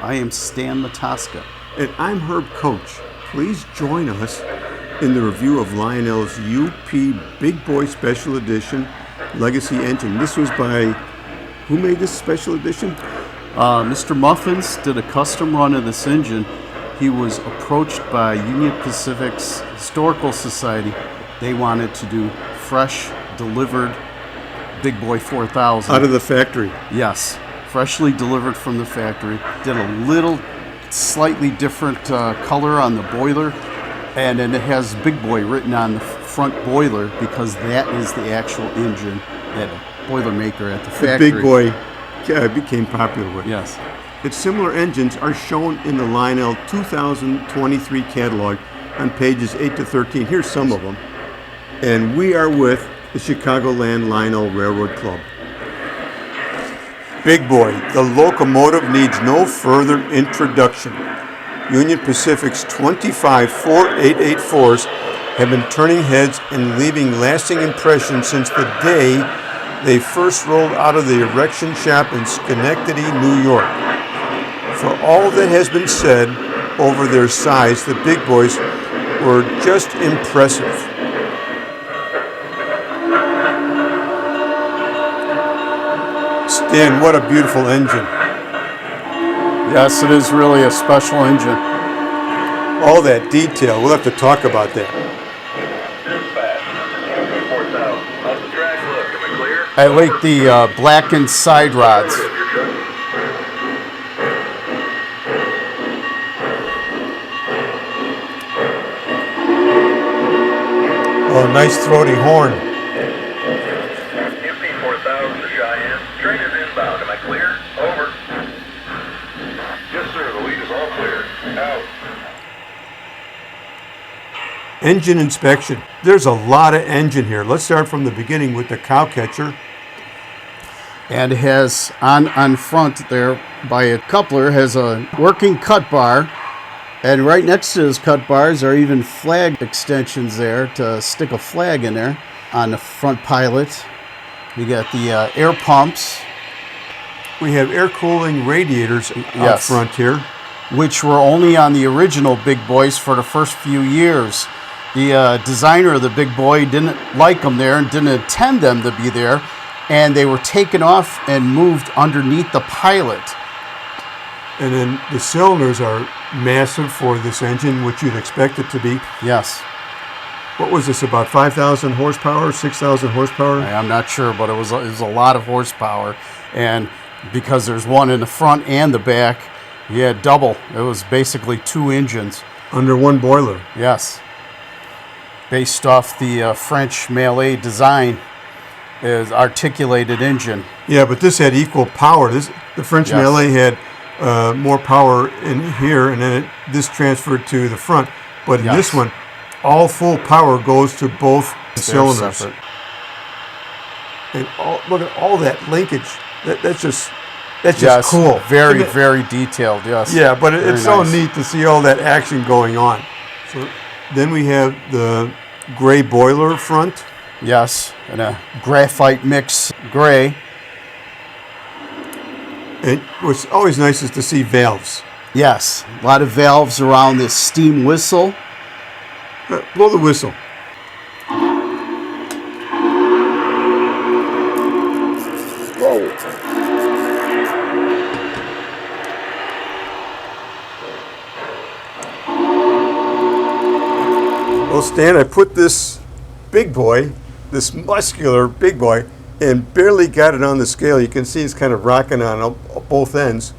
I am Stan Matoska. And I'm Herb Koch. Please join us in the review of Lionel's UP Big Boy Special Edition Legacy Engine. This was by, who made this special edition? Mr. Muffins did a custom run of this engine. He was approached by Union Pacific's Historical Society. They wanted to do fresh, delivered Big Boy 4000. Out of the factory. Yes, freshly delivered from the factory. Did a little slightly different color on the boiler, and then it has Big Boy written on the front boiler because that is the actual engine that a Boilermaker at the factory. The Big Boy became popular with. Yes. Its similar engines are shown in the Lionel 2023 catalog on pages 8 to 13. Here's some of them. And we are with the Chicagoland Lionel Railroad Club. Big Boy, the locomotive needs no further introduction. Union Pacific's 25 4884s have been turning heads and leaving lasting impressions since the day they first rolled out of the erection shop in Schenectady, New York. For all that has been said over their size, the Big Boys were just impressive. Stan, what a beautiful engine. Yes, it is really a special engine. All that detail, we'll have to talk about that. I like the blackened side rods. Oh, nice throaty horn. Train is inbound. Am I clear? Over. Yes, sir. The lead is all clear. Out. Engine inspection. There's a lot of engine here. Let's start from the beginning with the cow catcher. And it has on front there by a coupler has a working cut bar, and right next to those cut bars are even flag extensions there to stick a flag in there. On the front pilot we got the air pumps. We have air cooling radiators up Yes. front here, Which were only on the original Big Boys for the first few years. The designer of the Big Boy didn't like them there and didn't intend them to be there, and they were taken off and moved underneath the pilot. and then the cylinders are massive for this engine, which you'd expect it to be. Yes. What was this, about 5,000 horsepower, 6,000 horsepower? I'm not sure, but it was a lot of horsepower, and because there's one in the front and the back, you had double. It was basically two engines. Under one boiler. Yes. Based off the French Mallet design, is articulated engine. Yeah, but this had equal power. The French Yes. Mallet had more power in here, and then this transferred to the front. But in Yes. this one, all full power goes to both They're cylinders. separate. And look at all that linkage. That's just Yes, cool. Very, Isn't it? very detailed, yes. Yeah, but Very it's so nice. neat to see all that action going on. So then we have the gray boiler front. Yes, and a graphite mix gray. And what's always nice is to see valves. Yes, a lot of valves around this steam whistle. Blow the whistle. Well, Stan, I put this Big Boy, this muscular Big Boy, and barely got it on the scale. You can see it's kind of rocking on both ends.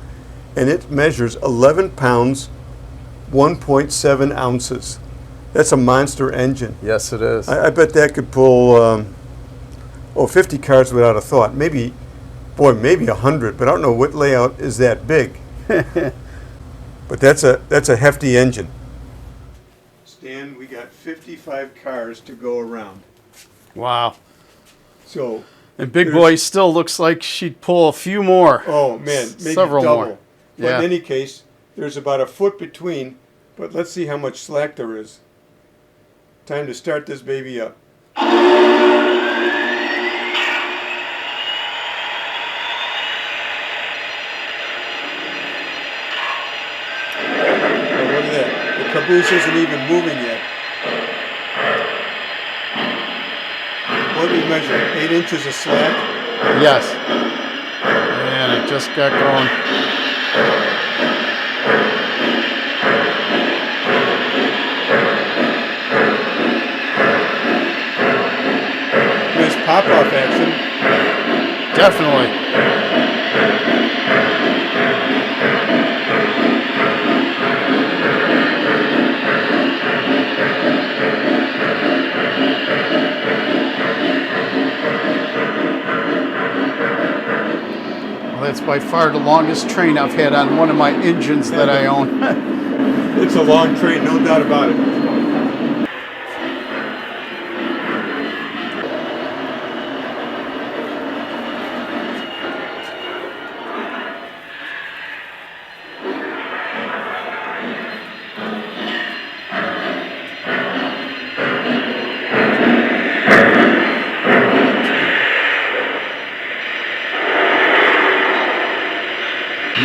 And it measures 11 pounds, 1.7 ounces. That's a monster engine. Yes, it is. I bet that could pull 50 cars without a thought. Maybe 100, but I don't know what layout is that big. But that's a hefty engine. Stan, we got 55 cars to go around. Wow. So, And Big Boy still looks like she'd pull a few more. oh man, maybe Several double. more. But Yeah. in any case, there's about a foot between, but let's see how much slack there is. Time to start this baby up. caboose isn't even moving yet. What did we measure? 8 inches of slack? Yes. And it just got going. Nice pop-off action. Definitely. Well, that's by far the longest train I've had on one of my engines that I own. It's a long train, no doubt about it.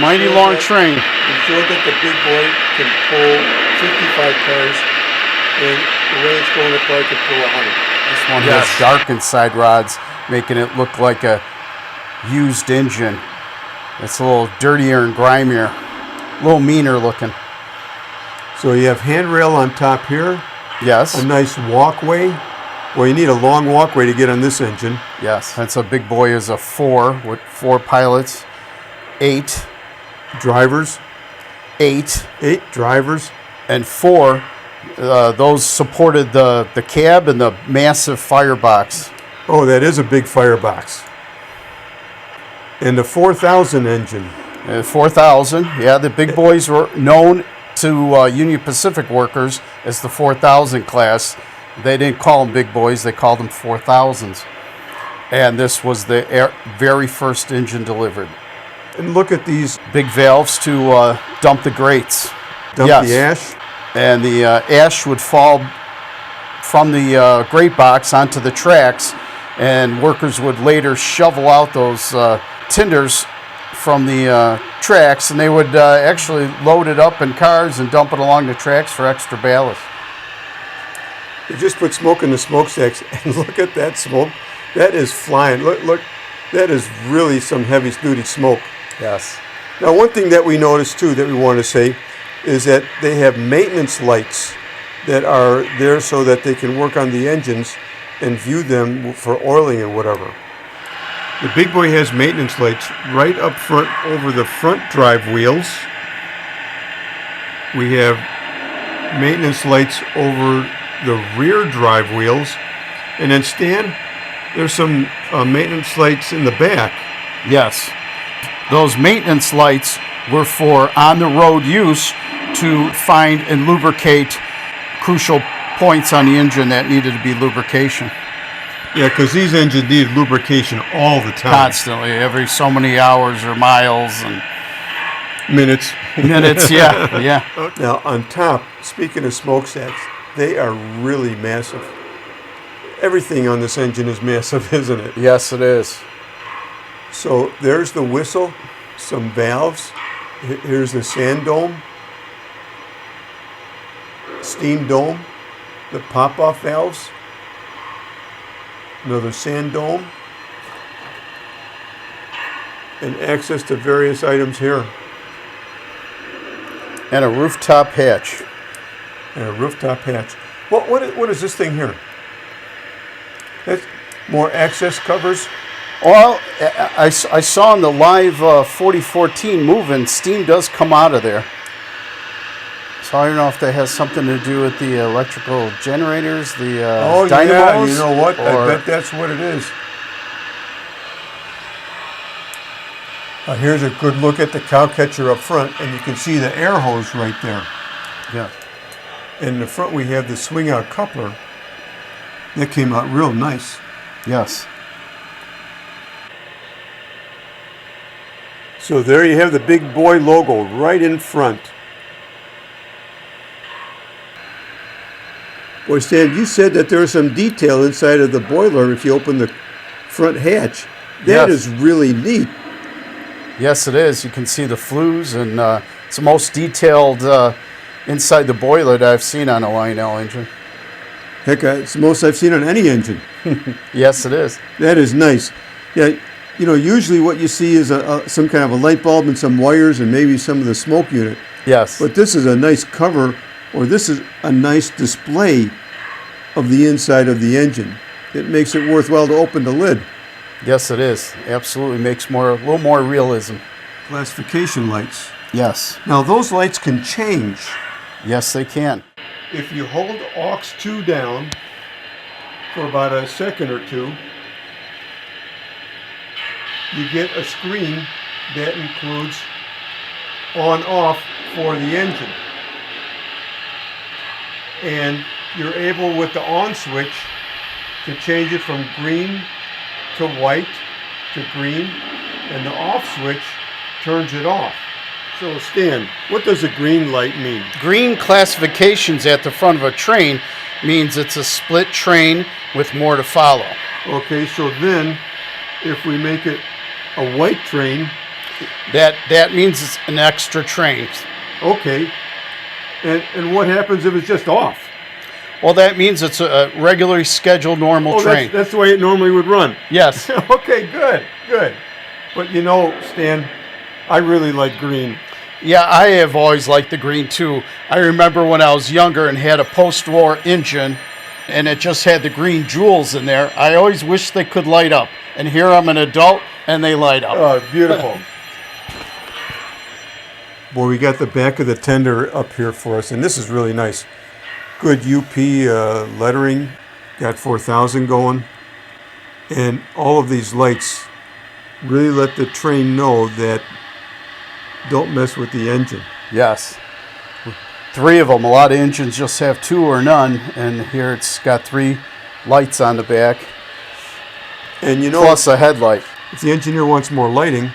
Mighty long train. It showed that the big boy can pull 55 cars, and the way it's going apart can pull 100. This one has darkened side rods, making it look like a used engine. It's a little dirtier and grimier, a little meaner looking. So you have handrail on top here. Yes. A nice walkway. Well, you need a long walkway to get on this engine. Yes. That's a big boy is a 4 with 4 pilots, 8 drivers, 8 drivers, and 4. Those supported the cab and the massive firebox. Oh, that is a big firebox. And the 4000 engine. 4000. Yeah, the big boys were known to Union Pacific workers as the 4000 class. They didn't call them big boys; they called them 4000s. And this was the very first engine delivered. And look at these Big valves to dump the grates. dump Yes. the ash. And the ash would fall from the grate box onto the tracks, and workers would later shovel out those tinders from the tracks, and they would actually load it up in cars and dump it along the tracks for extra ballast. They just put smoke in the smokestacks, and look at that smoke. That is flying. Look, that is really some heavy-duty smoke. Yes. Now, one thing that we noticed, too, that we want to say is that they have maintenance lights that are there so that they can work on the engines and view them for oiling and whatever. The big boy has maintenance lights right up front over the front drive wheels. We have maintenance lights over the rear drive wheels. And then, Stan, there's some maintenance lights in the back. Yes. Those maintenance lights were for on-the-road use to find and lubricate crucial points on the engine that needed to be lubrication. Yeah, because these engines need lubrication all the time. Constantly, every so many hours or miles and Minutes. minutes. Yeah. Now, on top, speaking of smokestacks, they are really massive. Everything on this engine is massive, isn't it? Yes, it is. So there's the whistle, some valves. Here's the sand dome, steam dome, the pop-off valves, another sand dome, and access to various items here. And a rooftop hatch. And a rooftop hatch. What is this thing here? That's more access covers. Well, I saw in the live 4014 moving, steam does come out of there. So I don't know if that has something to do with the electrical generators, the dynamos. Yeah, you know what? I or- bet that's what it is. Here's a good look at the cow catcher up front, and you can see the air hose right there. Yeah. In the front, we have the swing-out coupler. That came out real nice. Yes. So there you have the big boy logo right in front. Boy, Stan, you said that there was some detail inside of the boiler if you open the front hatch. That Yes. is really neat. Yes, it is. You can see the flues, and it's the most detailed inside the boiler that I've seen on a Lionel engine. Heck, it's the most I've seen on any engine. Yes, it is. That is nice. Yeah, you know, usually what you see is some kind of a light bulb and some wires and maybe some of the smoke unit. Yes. But this is a nice cover, or this is a nice display of the inside of the engine. It makes it worthwhile to open the lid. Yes, it is. Absolutely makes a little more realism. Classification lights. Yes. Now those lights can change. Yes, they can. If you hold aux 2 down for about a second or two, you get a screen that includes on-off for the engine. And you're able, with the on switch, to change it from green to white to green, and the off switch turns it off. So Stan, what does a green light mean? Green classifications at the front of a train means it's a split train with more to follow. Okay, so then if we make it a white train, That means it's an extra train. okay, and what happens if it's just off? Well, that means it's a regularly scheduled normal Oh, train. that's the way it normally would run. Yes. Okay, good. But you know, Stan, I really like green. Yeah, I have always liked the green too. I remember when I was younger and had a post-war engine and it just had the green jewels in there. I always wished they could light up. And here I'm an adult and they light up. Oh, beautiful. Boy, we got the back of the tender up here for us, and this is really nice. Good UP lettering, got 4000 going, and all of these lights really let the train know that don't mess with the engine. Yes. 3 of them. A lot of engines just have 2 or none, and here it's got 3 lights on the back, And you know, plus a headlight. if the engineer wants more lighting,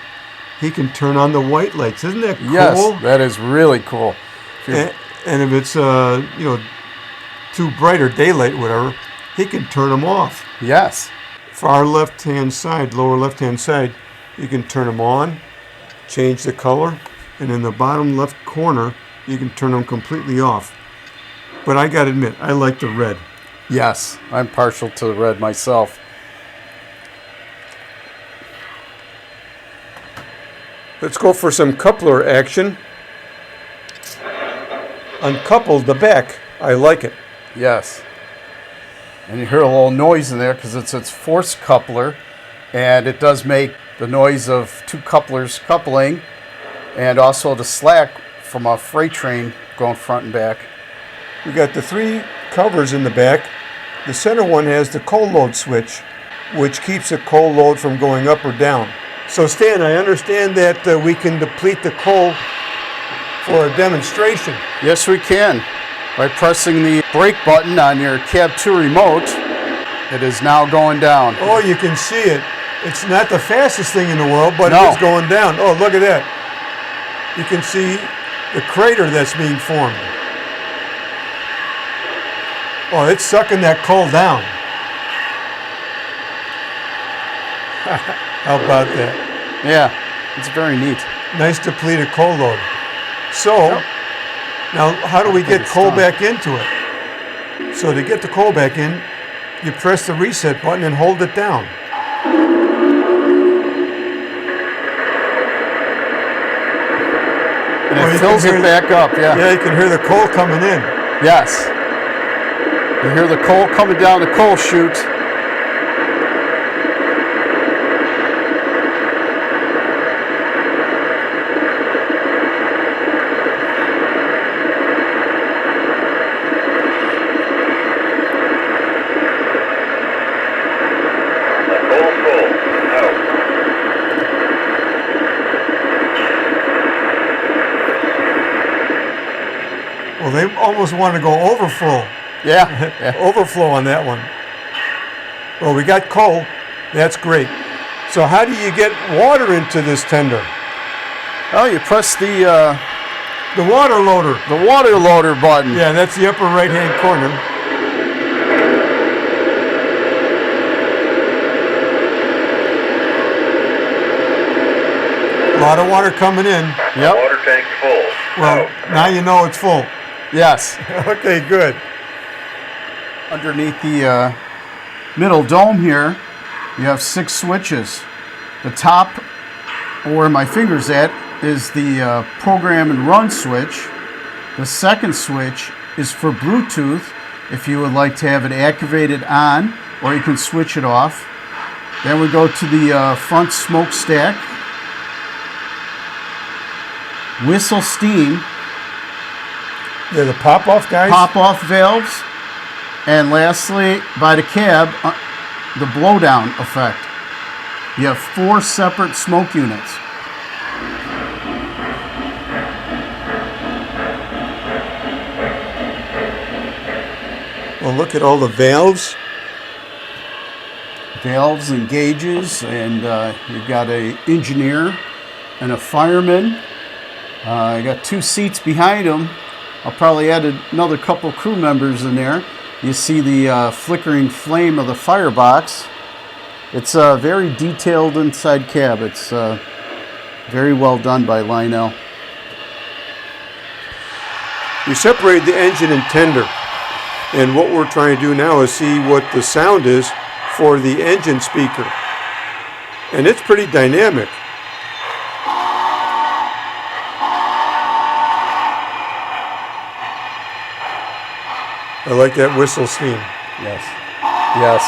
he can turn on the white lights. Isn't that cool? Yes, that is really cool. And if it's too bright or daylight, whatever, he can turn them off. Yes. Far left-hand side, lower left-hand side, you can turn them on, change the color, and in the bottom left corner, you can turn them completely off. But I gotta admit, I like the red. Yes, I'm partial to the red myself. Let's go for some coupler action. Uncoupled the back. I like it. Yes. And you hear a little noise in there because it's its force coupler, and it does make the noise of 2 couplers coupling, and also the slack from a freight train going front and back. We got the 3 covers in the back. The center one has the coal load switch, which keeps the coal load from going up or down. So Stan, I understand that we can deplete the coal for a demonstration. Yes, we can. By pressing the brake button on your Cab 2 remote, it is now going down. Oh, you can see it. It's not the fastest thing in the world, but No. it is going down. Oh, look at that. You can see the crater that's being formed. Oh, it's sucking that coal down. How about that? Yeah, it's very neat. Nice depleted coal load. So, now how do we get it's coal done. back into it? So to get the coal back in, you press the reset button and hold it down. And Oh, it you fills can hear it back up, yeah. Yeah, you can hear the coal coming in. Yes. You hear the coal coming down the coal chute. Full. Out. Well, they almost want to go over full. Yeah. Overflow on that one. Well, we got coal. That's great. So how do you get water into this tender? Oh, you press the water loader. water loader button. Yeah, that's the upper right-hand corner. A lot of water coming in. Yep. Water tank full. Well, now you know it's full. Yes. Okay, good. Underneath the middle dome here, you have 6 switches. The top, where my finger's at, is the program and run switch. The second switch is for Bluetooth, if you would like to have it activated on, or you can switch it off. Then we go to the front smokestack. Whistle steam. They're the pop-off guys? Pop-off valves. And lastly, by the cab, the blowdown effect. You have 4 separate smoke units. Well, look at all the valves. Valves and gauges, and you've got an engineer and a fireman. I got 2 seats behind them. I'll probably add another couple crew members in there. You see the flickering flame of the firebox. It's very detailed inside cab. It's very well done by Lionel. We separated the engine and tender. And what we're trying to do now is see what the sound is for the engine speaker. And it's pretty dynamic. I like that whistle steam. Yes. Yes.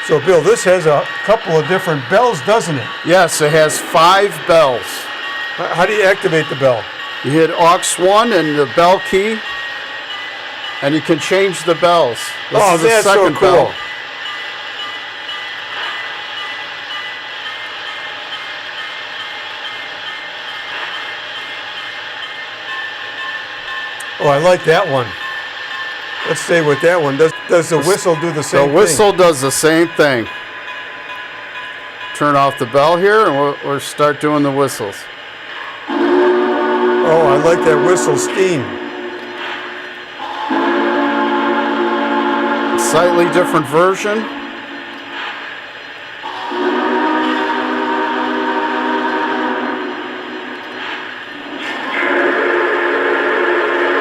So, Bill, this has a couple of different bells, doesn't it? Yes, it has 5 bells. How do you activate the bell? You hit aux 1 and the bell key, and you can change the bells. This is the that's so second cool. bell. Oh, I like that one. Let's stay with that one. Does the whistle do the same thing? The whistle does the same thing. Turn off the bell here, and we'll start doing the whistles. Oh, I like that whistle steam. Slightly different version.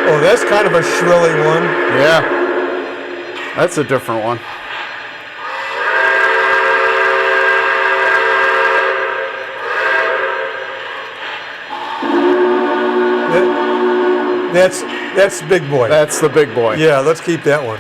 Oh, that's kind of a shrilly one. Yeah, that's a different one. That's big boy. That's the big boy. Yeah, let's keep that one.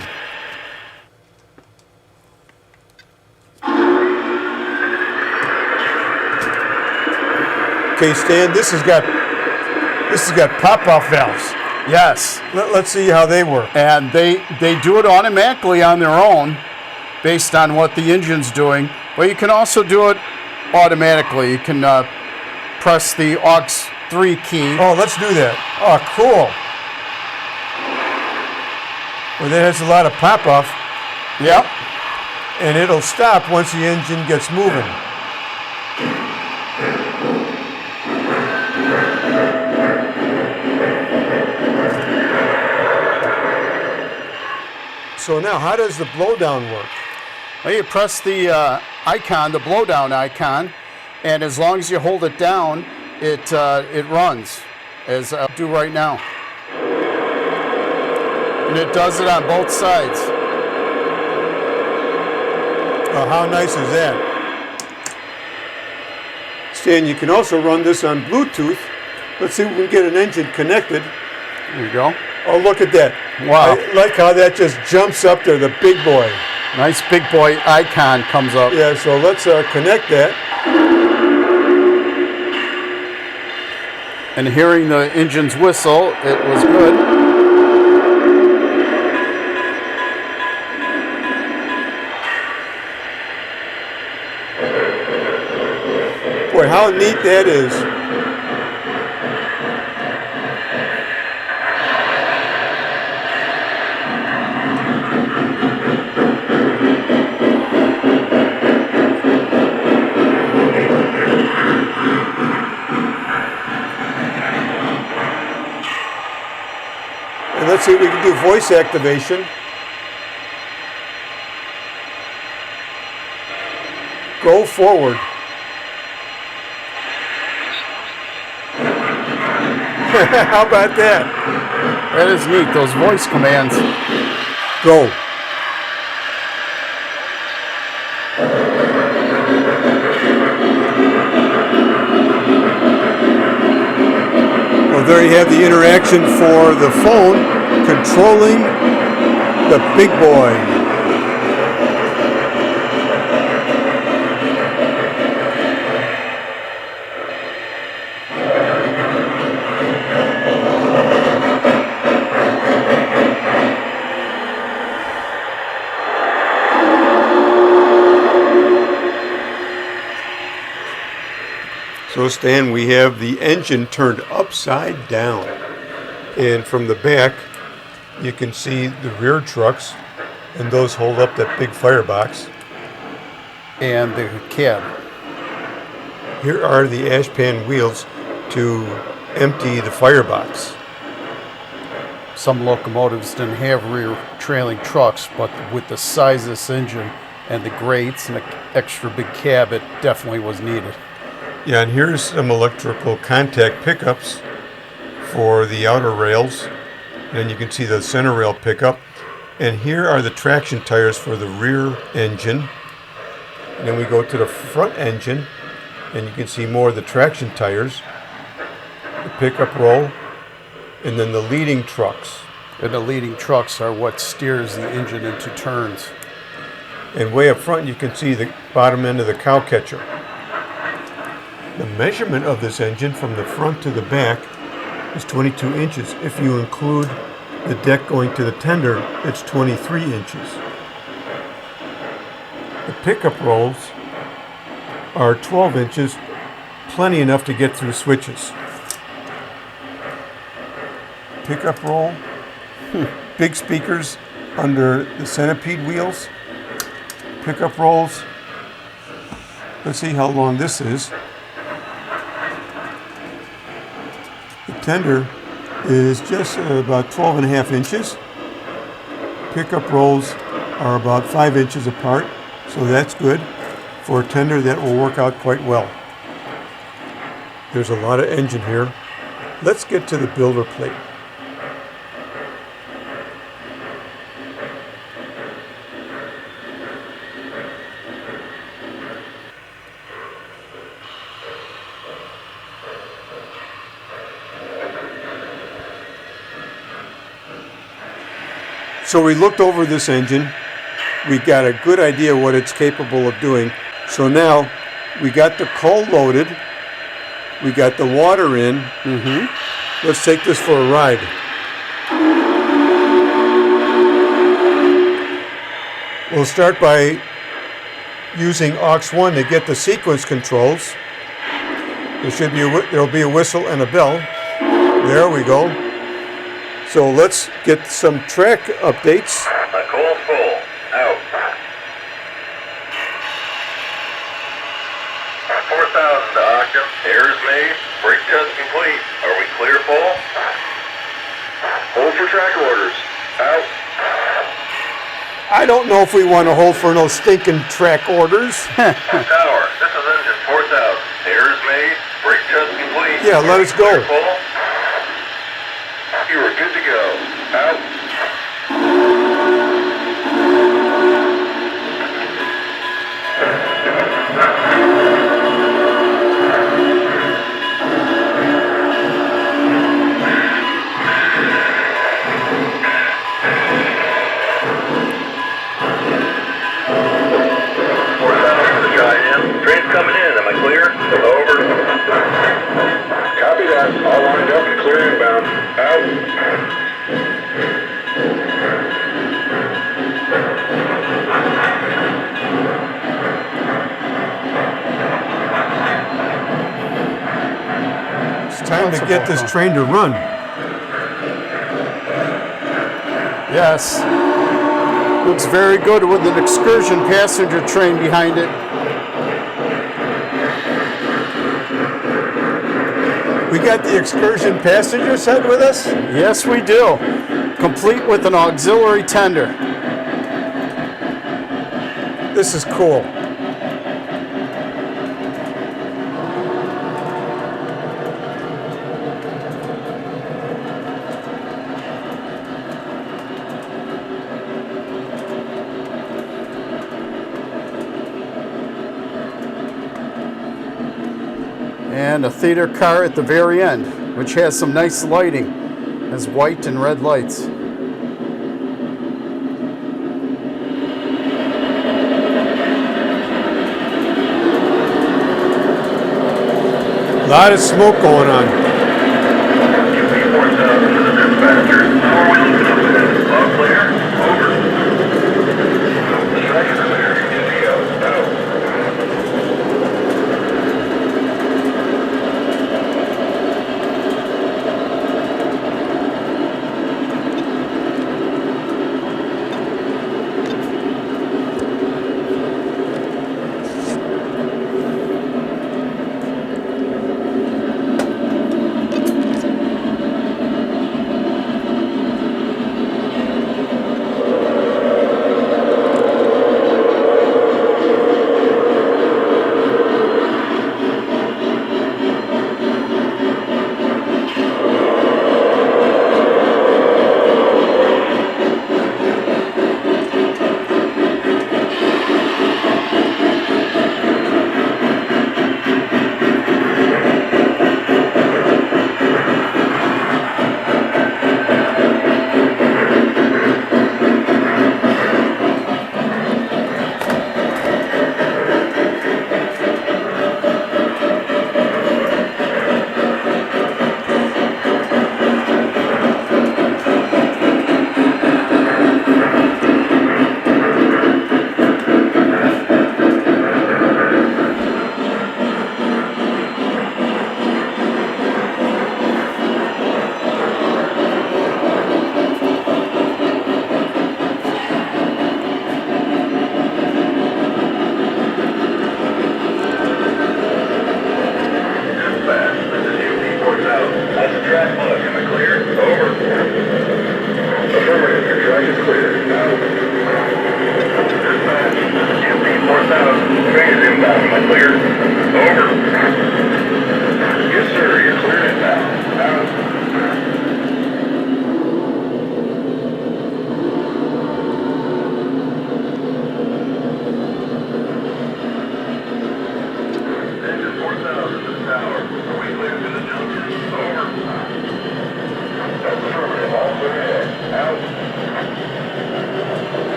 Okay, Stan, this has got pop-off valves. Yes. Let's see how they work. And they do it automatically on their own based on what the engine's doing. But you can also do it automatically. You can press the aux 3 key. Oh, let's do that. Oh, cool. Well, that has a lot of pop-off. Yep. And it'll stop once the engine gets moving. So now, how does the blowdown work? Well, you press the icon, the blowdown icon, and as long as you hold it down, it runs, as I'll do right now. And it does it on both sides. Oh, how nice is that? Stan, you can also run this on Bluetooth. Let's see if we can get an engine connected. There you go. Oh, look at that. Wow. I like how that just jumps up there, the big boy. Nice big boy icon comes up. Yeah, so let's connect that. And hearing the engine's whistle, it was good. Boy, how neat that is. And let's see if we can do voice activation. Go forward. How about that? That is neat, those voice commands. Go. Well, there you have the interaction for the phone controlling the big boy. So Stan, we have the engine turned upside down. And from the back, you can see the rear trucks, and those hold up that big firebox. And the cab. Here are the ashpan wheels to empty the firebox. Some locomotives didn't have rear trailing trucks, but with the size of this engine and the grates and the extra big cab, it definitely was needed. Yeah, and here's some electrical contact pickups for the outer rails. And you can see the center rail pickup. And here are the traction tires for the rear engine. And then we go to the front engine, and you can see more of the traction tires, the pickup roll, and then the leading trucks. And the leading trucks are what steers the engine into turns. And way up front, you can see the bottom end of the cow catcher. The measurement of this engine from the front to the back is 22 inches. If you include the deck going to the tender, it's 23 inches. The pickup rolls are 12 inches, plenty enough to get through switches. Pickup roll, big speakers under the centipede wheels. Pickup rolls, let's see how long this is. The tender is just about 12 and a half inches. Pickup rolls are about 5 inches apart, so that's good. For a tender, that will work out quite well. There's a lot of engine here. Let's get to the builder plate. So we looked over this engine. We got a good idea what it's capable of doing. So now we got the coal loaded. We got the water in. Let's take this for a ride. We'll start by using aux 1 to get the sequence controls. There'll be a whistle and a bell. There we go. So let's get some track updates. My coal's full. Out. 4,000 to Ogden. Air is made. Brake test complete. Are we clear full? Hold for track orders. Out. I don't know if we want to hold for no stinking track orders. Tower. This is engine 4,000. Air is made. Brake test complete. Yeah, let us go. Clear full? You are good to go. Out. Train's coming in. Am I clear? Over. Copy that. All lined up and clear inbound. Out. It's time to get this train to run. Yes. Looks very good with an excursion passenger train behind it. We got the excursion passenger set with us? Yes, we do. Complete with an auxiliary tender. This is cool. And a theater car at the very end, which has some nice lighting. It has white and red lights. A lot of smoke going on. All clear. Over. The second clear. Indio. Out.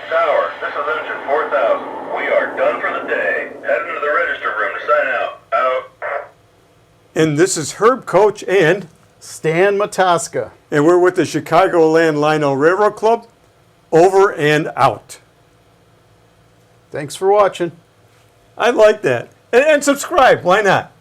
Tower, this is engine 4000. We are done for the day. Heading to the register room to sign out. Out. And this is Herb Koch and Stan Matoska. And we're with the Chicagoland Lionel Railroad Club. Over and out. Thanks for watching. I like that. And subscribe. Why not?